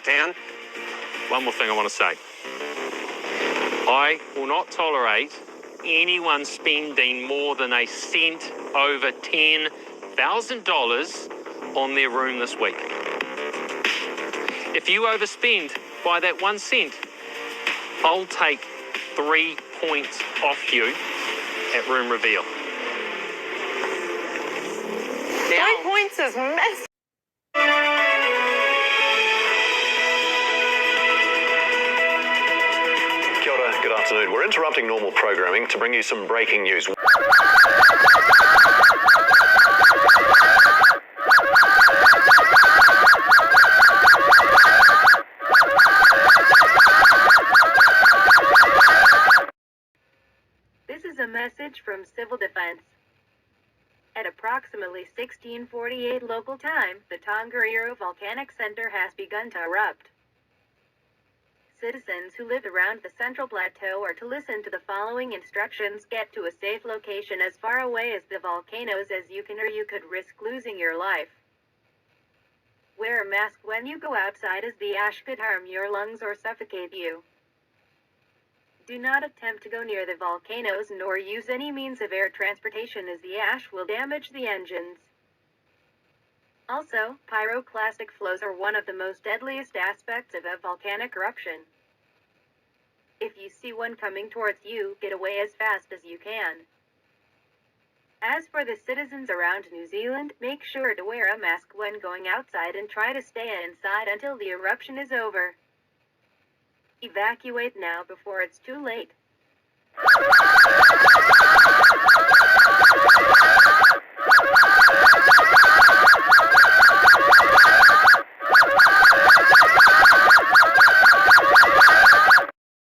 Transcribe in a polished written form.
Dan, one more thing I want to say. I will not tolerate anyone spending more than a cent over $10,000 on their room this week. If you overspend by that 1 cent, I'll take 3 points off you at room reveal. 3 points is messy. Kia ora, good afternoon. We're interrupting normal programming to bring you some breaking news. This is a message from Civil Defense. At approximately 1648 local time, the Tongariro Volcanic Center has begun to erupt. Citizens who live around the Central Plateau are to listen to the following instructions. Get to a safe location as far away as the volcanoes as you can, or you could risk losing your life. Wear a mask when you go outside, as the ash could harm your lungs or suffocate you. Do not attempt to go near the volcanoes nor use any means of air transportation, as the ash will damage the engines. Also, pyroclastic flows are one of the most deadliest aspects of a volcanic eruption. If you see one coming towards you, get away as fast as you can. As for the citizens around New Zealand, make sure to wear a mask when going outside and try to stay inside until the eruption is over. Evacuate now before it's too late.